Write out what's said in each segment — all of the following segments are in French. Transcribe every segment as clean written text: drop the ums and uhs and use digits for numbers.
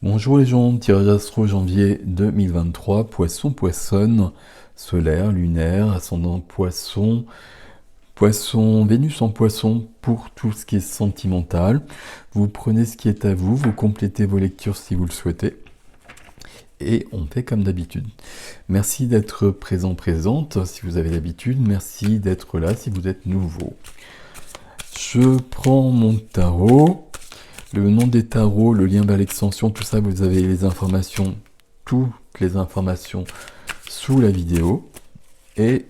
Bonjour les gens, tirage astro janvier 2023, poisson, poissonne, solaire, lunaire, ascendant poisson, poisson, Vénus en poisson pour tout ce qui est sentimental. Vous prenez ce qui est à vous, vous complétez vos lectures si vous le souhaitez. Et on fait comme d'habitude. Merci d'être présent, présente si vous avez l'habitude. Merci d'être là si vous êtes nouveau. Je prends mon tarot. Le nom des tarots, le lien vers l'extension, tout ça, vous avez les informations, toutes les informations sous la vidéo. Et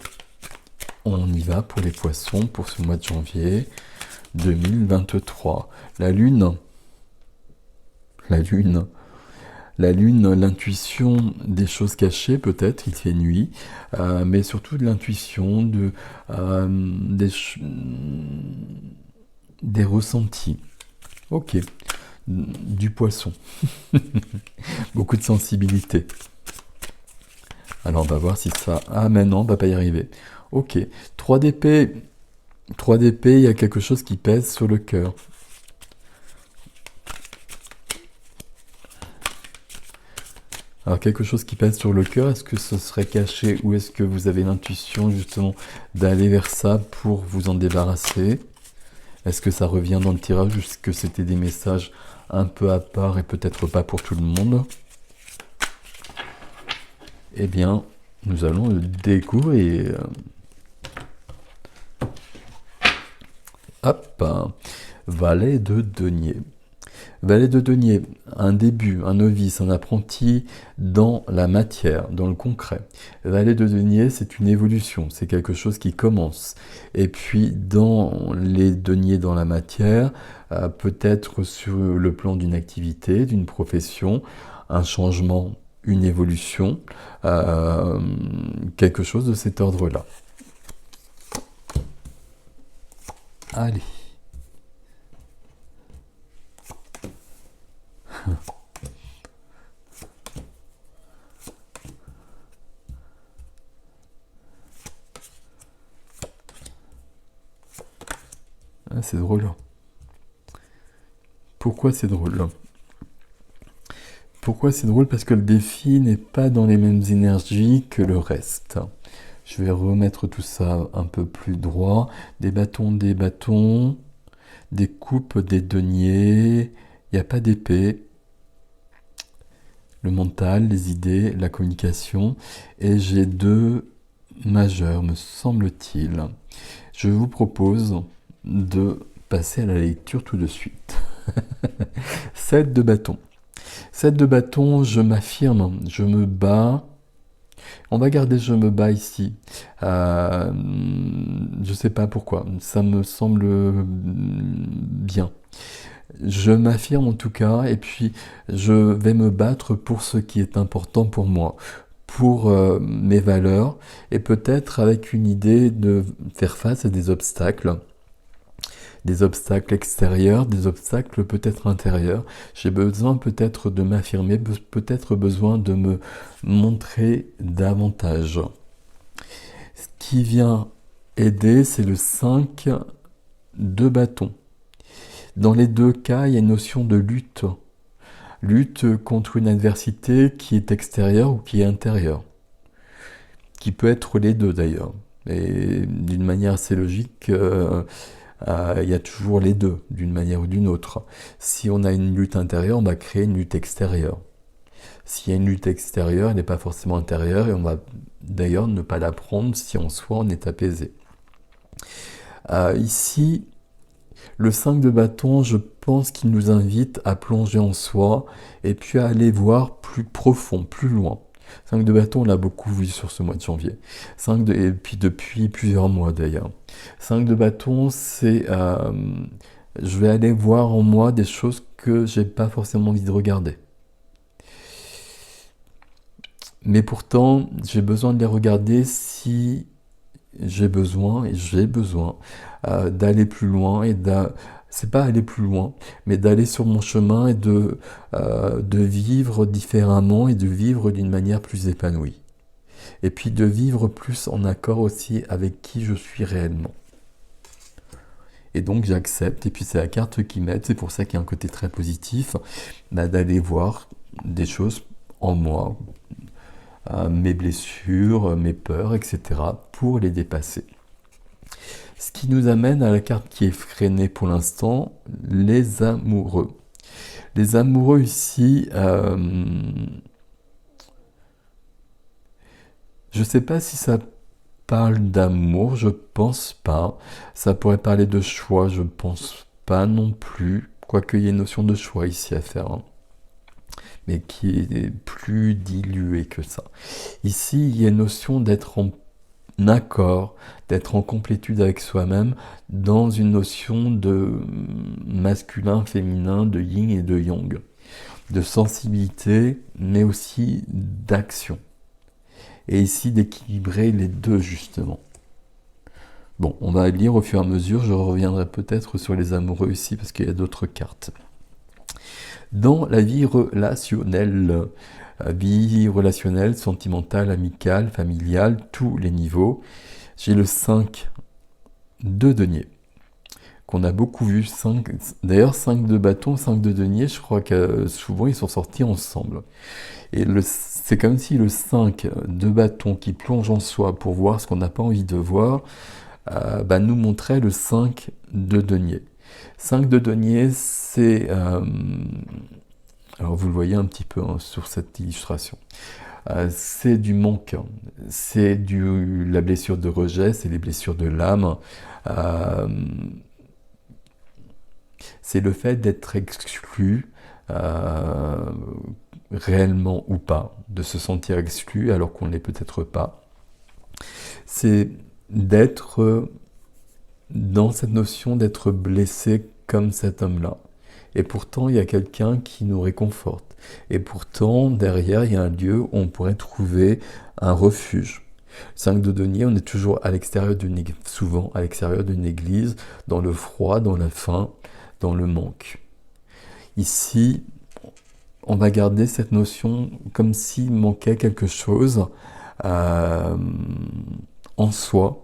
on y va pour les poissons pour ce mois de janvier 2023. La lune, l'intuition des choses cachées, peut-être, il fait nuit, mais surtout de l'intuition, des ressentis. Ok, du poisson. Beaucoup de sensibilité. Alors on va voir si ça... Ah mais non, on va pas y arriver. Ok, 3 d'épée. 3 d'épée, il y a quelque chose qui pèse sur le cœur. Alors quelque chose qui pèse sur le cœur, est-ce que ce serait caché ou est-ce que vous avez l'intuition justement d'aller vers ça pour vous en débarrasser? Est-ce que ça revient dans le tirage ou est-ce que c'était des messages un peu à part et peut-être pas pour tout le monde? Eh bien, nous allons le découvrir. Hop, valet de denier. Valet de denier, un début, un novice, un apprenti dans la matière, dans le concret. Valet de denier, c'est une évolution, c'est quelque chose qui commence. Et puis, dans les deniers dans la matière, peut-être sur le plan d'une activité, d'une profession, un changement, une évolution, quelque chose de cet ordre-là. Allez. Ah, c'est drôle. Pourquoi c'est drôle? Pourquoi c'est drôle? Parce que le défi n'est pas dans les mêmes énergies que le reste. Je vais remettre tout ça un peu plus droit. Des bâtons, des coupes, des deniers. Il n'y a pas d'épée. Le mental, les idées, la communication. Et j'ai 2 majeurs, me semble-t-il. Je vous propose de passer à la lecture tout de suite. 7 de bâton. 7 de bâton, je m'affirme, je me bats. On va garder je me bats ici. Je sais pas pourquoi, ça me semble bien. Je m'affirme en tout cas, et puis je vais me battre pour ce qui est important pour moi, pour mes valeurs, et peut-être avec une idée de faire face à des obstacles extérieurs, des obstacles peut-être intérieurs. J'ai besoin peut-être de m'affirmer, peut-être besoin de me montrer davantage. Ce qui vient aider, c'est le 5 de bâton. Dans les 2 cas, il y a une notion de lutte. Lutte contre une adversité qui est extérieure ou qui est intérieure. Qui peut être les deux d'ailleurs. Et d'une manière assez logique, il y a toujours les deux, d'une manière ou d'une autre. Si on a une lutte intérieure, on va créer une lutte extérieure. S'il y a une lutte extérieure, elle n'est pas forcément intérieure, et on va d'ailleurs ne pas la prendre si en soi on est apaisé. Ici, le 5 de bâton, je pense qu'il nous invite à plonger en soi, et puis à aller voir plus profond, plus loin. 5 de bâton, on l'a beaucoup vu sur ce mois de janvier. Et puis depuis plusieurs mois d'ailleurs. 5 de bâton, c'est... je vais aller voir en moi des choses que j'ai pas forcément envie de regarder. Mais pourtant, j'ai besoin de les regarder si j'ai besoin d'aller plus loin c'est pas aller plus loin, mais d'aller sur mon chemin et de vivre différemment et de vivre d'une manière plus épanouie. Et puis de vivre plus en accord aussi avec qui je suis réellement. Et donc j'accepte, et puis c'est la carte qui m'aide, c'est pour ça qu'il y a un côté très positif, d'aller voir des choses en moi, mes blessures, mes peurs, etc., pour les dépasser. Ce qui nous amène à la carte qui est freinée pour l'instant, les amoureux. Les amoureux ici, je ne sais pas si ça parle d'amour, je pense pas. Ça pourrait parler de choix, je pense pas non plus. Quoique il y ait une notion de choix ici à faire, hein, mais qui est plus diluée que ça. Ici, il y a une notion d'être en accord, d'être en complétude avec soi-même, dans une notion de masculin, féminin, de yin et de yang, de sensibilité, mais aussi d'action. Et ici, d'équilibrer les deux, justement. Bon, on va lire au fur et à mesure, je reviendrai peut-être sur les amoureux ici, parce qu'il y a d'autres cartes. Dans la vie relationnelle, sentimentale, amicale, familiale, tous les niveaux, j'ai le 5 de denier, qu'on a beaucoup vu. D'ailleurs, 5 de bâton, 5 de denier, je crois que souvent ils sont sortis ensemble. Et c'est comme si le 5 de bâton qui plonge en soi pour voir ce qu'on n'a pas envie de voir, nous montrait le 5 de denier. 5 de denier, c'est... alors vous le voyez un petit peu sur cette illustration. C'est du manque, c'est la blessure de rejet, c'est les blessures de l'âme. C'est le fait d'être exclu, réellement ou pas, de se sentir exclu alors qu'on ne l'est peut-être pas. C'est d'être dans cette notion d'être blessé comme cet homme-là. Et pourtant, il y a quelqu'un qui nous réconforte. Et pourtant, derrière, il y a un lieu où on pourrait trouver un refuge. 5 de denier, on est toujours à l'extérieur souvent à l'extérieur d'une église, dans le froid, dans la faim, dans le manque. Ici, on va garder cette notion comme s'il manquait quelque chose en soi,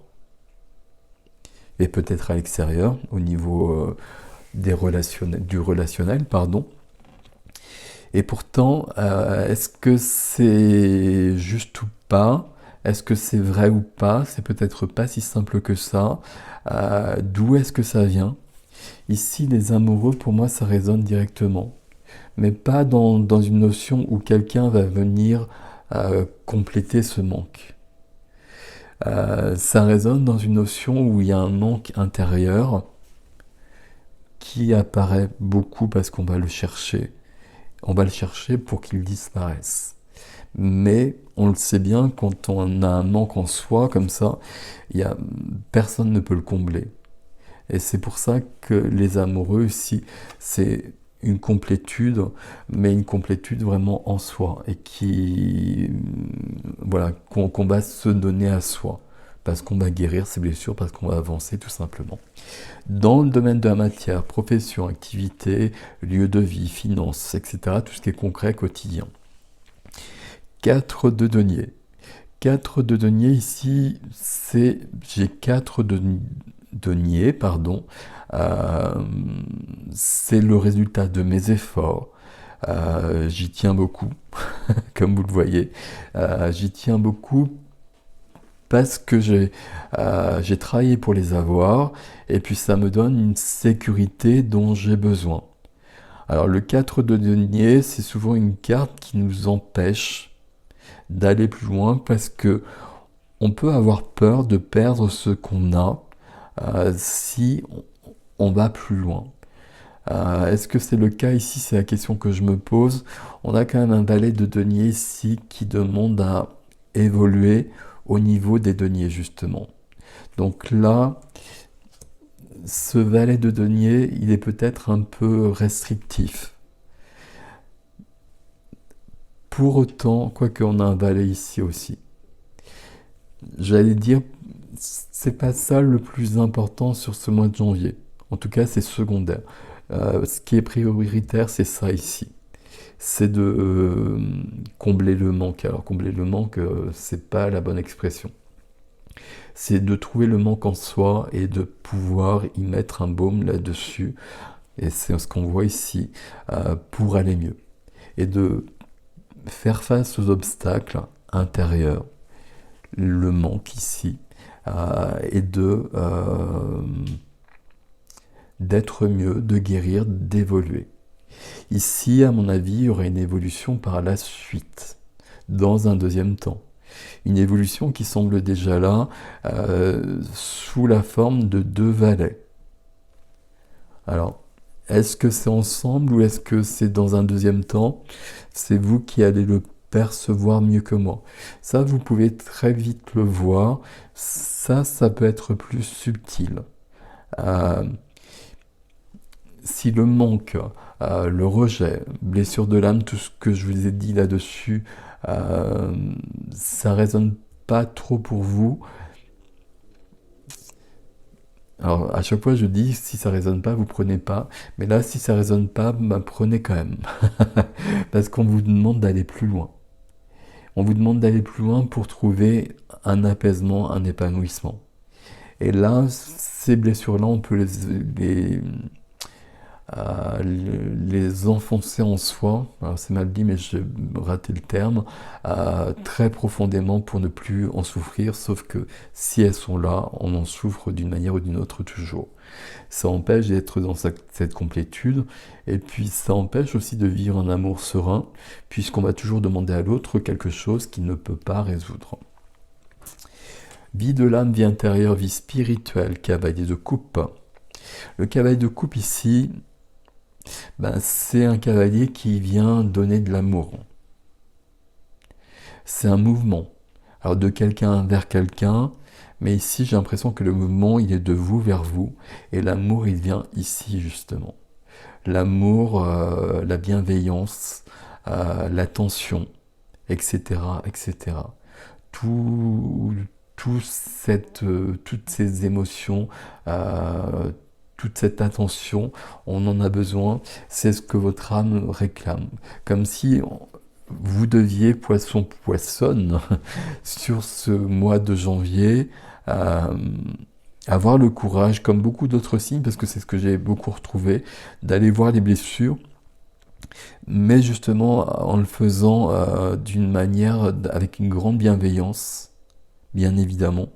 et peut-être à l'extérieur, au niveau du relationnel, pardon. Et pourtant, est-ce que c'est juste ou pas? Est-ce que c'est vrai ou pas? C'est peut-être pas si simple que ça. D'où est-ce que ça vient? Ici, les amoureux, pour moi, ça résonne directement. Mais pas dans une notion où quelqu'un va venir compléter ce manque. Ça résonne dans une notion où il y a un manque intérieur qui apparaît beaucoup parce qu'on va le chercher. On va le chercher pour qu'il disparaisse. Mais on le sait bien, quand on a un manque en soi comme ça, personne ne peut le combler. Et c'est pour ça que les amoureux ici, c'est une complétude, mais une complétude vraiment en soi, et qu'on va se donner à soi, parce qu'on va guérir ses blessures, parce qu'on va avancer tout simplement. Dans le domaine de la matière, profession, activité, lieu de vie, finances, etc., tout ce qui est concret, quotidien. 4 de denier. 4 de denier ici, j'ai 4 de denier, pardon. C'est le résultat de mes efforts. J'y tiens beaucoup, comme vous le voyez. J'y tiens beaucoup parce que j'ai travaillé pour les avoir, et puis ça me donne une sécurité dont j'ai besoin. Alors le 4 de denier, c'est souvent une carte qui nous empêche d'aller plus loin, parce que on peut avoir peur de perdre ce qu'on a si on va plus loin. Est-ce que c'est le cas ici? C'est la question que je me pose. On a quand même un valet de denier ici qui demande à évoluer au niveau des deniers, justement. Donc là, ce valet de denier, il est peut-être un peu restrictif. Pour autant, quoique on a un valet ici aussi. J'allais dire, c'est pas ça le plus important sur ce mois de janvier. En tout cas, c'est secondaire. Ce qui est prioritaire, c'est ça ici. C'est de combler le manque. Alors, combler le manque, c'est pas la bonne expression. C'est de trouver le manque en soi et de pouvoir y mettre un baume là-dessus. Et c'est ce qu'on voit ici, pour aller mieux. Et de faire face aux obstacles intérieurs, le manque ici, et d'être mieux, de guérir, d'évoluer. Ici, à mon avis, il y aurait une évolution par la suite, dans un deuxième temps. Une évolution qui semble déjà là, sous la forme de 2 valets. Alors, est-ce que c'est ensemble ou est-ce que c'est dans un deuxième temps? C'est vous qui allez le percevoir mieux que moi. Ça, vous pouvez très vite le voir. Ça peut être plus subtil. Euh, si le manque, le rejet, blessure de l'âme, tout ce que je vous ai dit là-dessus, ça résonne pas trop pour vous. Alors, à chaque fois, je dis, si ça résonne pas, vous prenez pas. Mais là, si ça résonne pas, bah, prenez quand même. Parce qu'on vous demande d'aller plus loin. On vous demande d'aller plus loin pour trouver un apaisement, un épanouissement. Et là, ces blessures-là, on peut les enfoncer en soi, alors c'est mal dit mais j'ai raté le terme, très profondément pour ne plus en souffrir, sauf que si elles sont là, on en souffre d'une manière ou d'une autre toujours. Ça empêche d'être dans cette complétude, et puis ça empêche aussi de vivre un amour serein, puisqu'on va toujours demander à l'autre quelque chose qu'il ne peut pas résoudre. Vie de l'âme, vie intérieure, vie spirituelle, cavalier de coupe. Le cavalier de coupe ici, c'est un cavalier qui vient donner de l'amour. C'est un mouvement. Alors de quelqu'un vers quelqu'un, mais ici j'ai l'impression que le mouvement il est de vous vers vous, et l'amour il vient ici justement. L'amour, la bienveillance, l'attention, etc., etc. Toutes ces émotions, toute cette attention, on en a besoin, c'est ce que votre âme réclame. Comme si vous deviez, poisson-poissonne, sur ce mois de janvier, avoir le courage, comme beaucoup d'autres signes, parce que c'est ce que j'ai beaucoup retrouvé, d'aller voir les blessures, mais justement en le faisant d'une manière, avec une grande bienveillance, bien évidemment,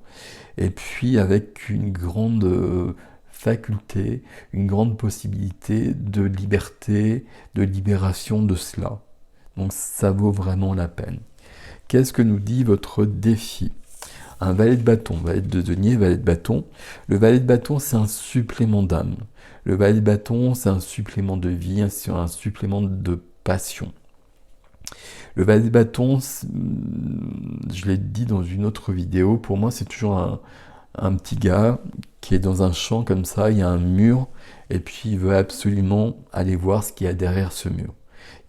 et puis avec une grande faculté, une grande possibilité de liberté, de libération de cela. Donc ça vaut vraiment la peine. Qu'est-ce que nous dit votre défi? Un valet de bâton, valet de denier, valet de bâton. Le valet de bâton, c'est un supplément d'âme. Le valet de bâton, c'est un supplément de vie, c'est un supplément de passion. Le valet de bâton, je l'ai dit dans une autre vidéo, pour moi c'est toujours un petit gars qui est dans un champ comme ça, il y a un mur, et puis il veut absolument aller voir ce qu'il y a derrière ce mur.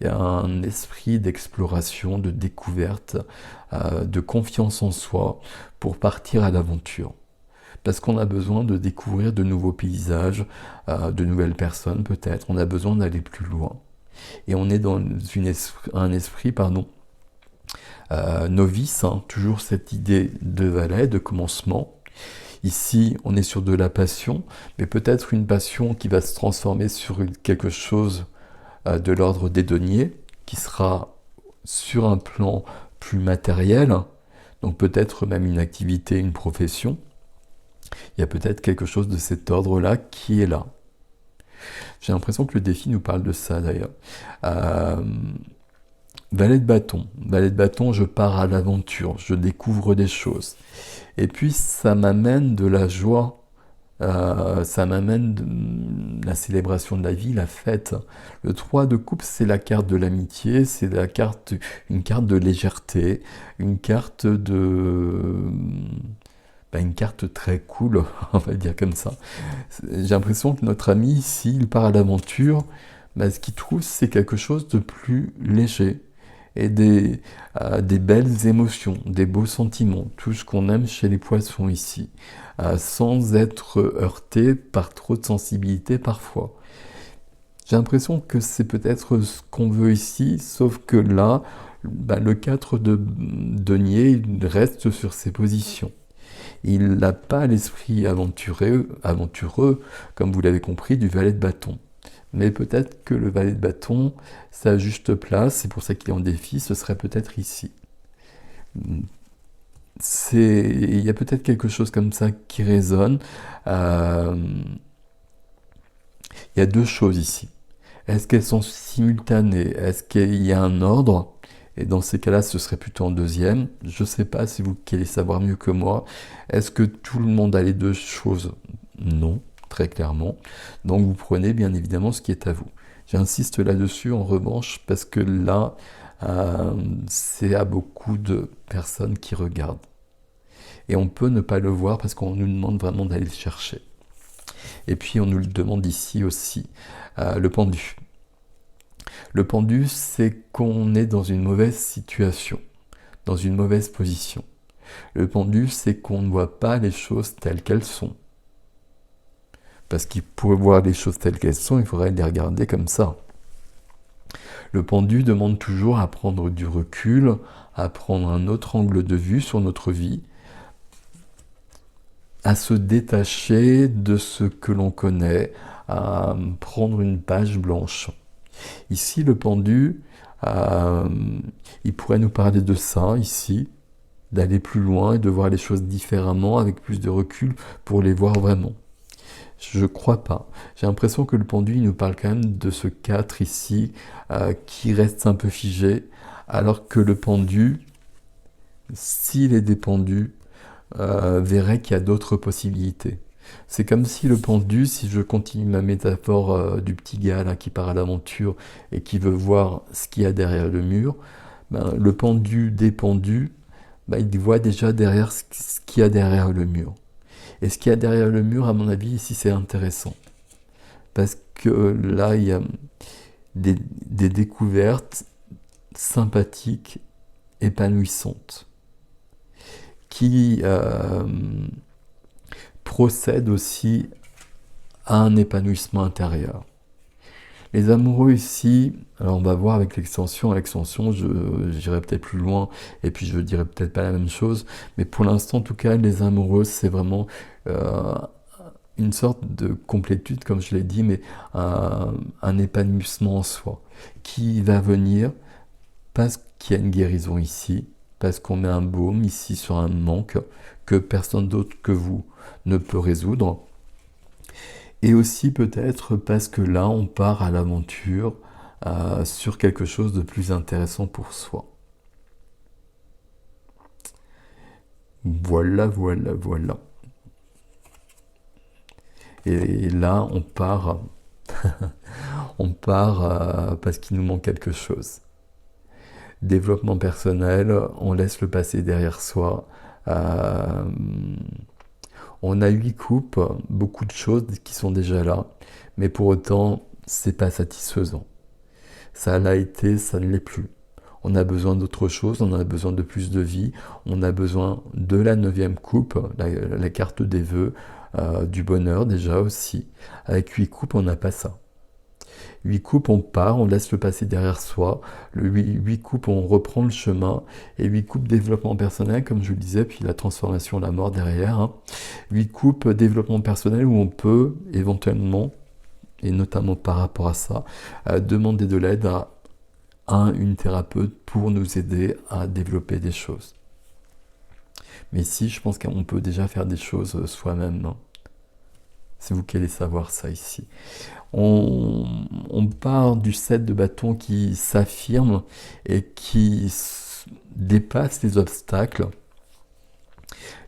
Il y a un esprit d'exploration, de découverte, de confiance en soi pour partir à l'aventure. Parce qu'on a besoin de découvrir de nouveaux paysages, de nouvelles personnes peut-être, on a besoin d'aller plus loin. Et on est dans un esprit novice, toujours cette idée de valet, de commencement. Ici, on est sur de la passion, mais peut-être une passion qui va se transformer sur quelque chose de l'ordre des deniers, qui sera sur un plan plus matériel, donc peut-être même une activité, une profession. Il y a peut-être quelque chose de cet ordre-là qui est là. J'ai l'impression que le défi nous parle de ça d'ailleurs. Valet de bâton, je pars à l'aventure, je découvre des choses. Et puis ça m'amène de la joie, ça m'amène de la célébration de la vie, la fête. Le 3 de coupe, c'est la carte de l'amitié, c'est une carte de légèreté, une carte une carte très cool, on va dire comme ça. J'ai l'impression que notre ami, s'il part à l'aventure, ce qu'il trouve, c'est quelque chose de plus léger. Et des belles émotions, des beaux sentiments, tout ce qu'on aime chez les poissons ici, sans être heurté par trop de sensibilité parfois. J'ai l'impression que c'est peut-être ce qu'on veut ici, sauf que là, le 4 de denier, il reste sur ses positions. Il n'a pas l'esprit aventureux, comme vous l'avez compris, du valet de bâton. Mais peut-être que le valet de bâton, sa juste place, c'est pour ça qu'il est en défi, ce serait peut-être ici. Il y a peut-être quelque chose comme ça qui résonne. Euh, il y a deux choses ici. Est-ce qu'elles sont simultanées? Est-ce qu'il y a un ordre? Et dans ces cas-là, ce serait plutôt en deuxième. Je ne sais pas si vous allez savoir mieux que moi. Est-ce que tout le monde a les deux choses? Non, très clairement. Donc vous prenez bien évidemment ce qui est à vous. J'insiste là-dessus en revanche parce que là, c'est à beaucoup de personnes qui regardent. Et on peut ne pas le voir parce qu'on nous demande vraiment d'aller le chercher. Et puis on nous le demande ici aussi, le pendu. Le pendu, c'est qu'on est dans une mauvaise situation, dans une mauvaise position. Le pendu, c'est qu'on ne voit pas les choses telles qu'elles sont. Parce qu'il pourrait voir les choses telles qu'elles sont, il faudrait les regarder comme ça. Le pendu demande toujours à prendre du recul, à prendre un autre angle de vue sur notre vie, à se détacher de ce que l'on connaît, à prendre une page blanche. Ici, le pendu, il pourrait nous parler de ça, ici, d'aller plus loin et de voir les choses différemment, avec plus de recul, pour les voir vraiment. Je crois pas. J'ai l'impression que le pendu, il nous parle quand même de ce 4 ici, qui reste un peu figé, alors que le pendu, s'il est dépendu, verrait qu'il y a d'autres possibilités. C'est comme si le pendu, si je continue ma métaphore du petit gars là, qui part à l'aventure et qui veut voir ce qu'il y a derrière le mur, ben, le pendu dépendu, ben, il voit déjà derrière ce qu'il y a derrière le mur. Et ce qu'il y a derrière le mur, à mon avis, ici, c'est intéressant. Parce que là, il y a des découvertes sympathiques, épanouissantes, qui procèdent aussi à un épanouissement intérieur. Les amoureux ici, alors on va voir avec l'extension. À l'extension, j'irai peut-être plus loin et puis je dirai peut-être pas la même chose. Mais pour l'instant, en tout cas, les amoureux, c'est vraiment une sorte de complétude, comme je l'ai dit, mais un épanouissement en soi qui va venir parce qu'il y a une guérison ici, parce qu'on met un baume ici sur un manque que personne d'autre que vous ne peut résoudre. Et aussi peut-être parce que là, on part à l'aventure sur quelque chose de plus intéressant pour soi. Voilà, voilà, voilà. Et là, on part, on part parce qu'il nous manque quelque chose. Développement personnel, on laisse le passé derrière soi. On a 8 coupes, beaucoup de choses qui sont déjà là, mais pour autant, c'est pas satisfaisant. Ça l'a été, ça ne l'est plus. On a besoin d'autre chose, on a besoin de plus de vie, on a besoin de la 9e coupe, la carte des vœux, du bonheur déjà aussi. Avec 8 coupes, on n'a pas ça. 8 coupes, on part, on laisse le passé derrière soi. 8 coupes, on reprend le chemin. Et 8 coupes, développement personnel, comme je le disais, puis la transformation, la mort derrière. 8 coupes, développement personnel, où on peut éventuellement, et notamment par rapport à ça, demander de l'aide à une thérapeute pour nous aider à développer des choses. Mais ici, je pense qu'on peut déjà faire des choses soi-même. C'est vous qui allez savoir ça ici. On part du 7 de bâton qui s'affirme et qui dépasse les obstacles.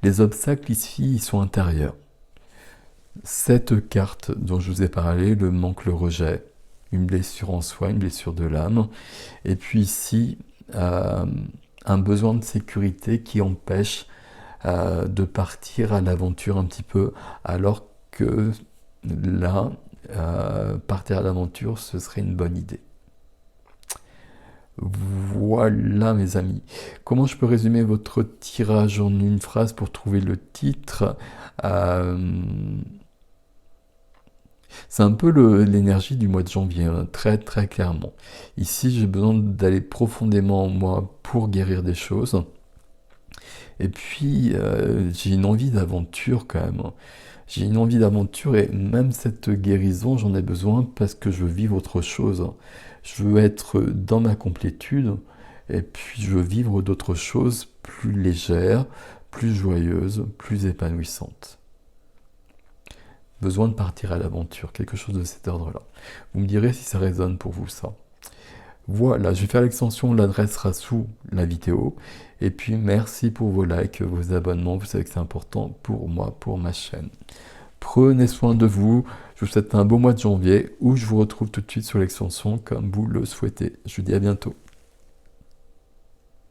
Les obstacles ici, ils sont intérieurs. Cette carte dont je vous ai parlé, le manque, le rejet, une blessure en soi, une blessure de l'âme. Et puis ici, un besoin de sécurité qui empêche de partir à l'aventure un petit peu, alors que là, partir à l'aventure, ce serait une bonne idée. Voilà mes amis. Comment je peux résumer votre tirage en une phrase pour trouver le titre? C'est un peu l'énergie du mois de janvier, hein, très très clairement. Ici, j'ai besoin d'aller profondément en moi pour guérir des choses. Et puis, j'ai une envie d'aventure quand même. J'ai une envie d'aventure et même cette guérison, j'en ai besoin parce que je veux vivre autre chose. Je veux être dans ma complétude et puis je veux vivre d'autres choses plus légères, plus joyeuses, plus épanouissantes. Besoin de partir à l'aventure, quelque chose de cet ordre-là. Vous me direz si ça résonne pour vous ça. Voilà, je vais faire l'extension, l'adresse sera sous la vidéo. Et puis merci pour vos likes, vos abonnements, vous savez que c'est important pour moi, pour ma chaîne. Prenez soin de vous, je vous souhaite un beau mois de janvier où je vous retrouve tout de suite sur l'extension comme vous le souhaitez. Je vous dis à bientôt.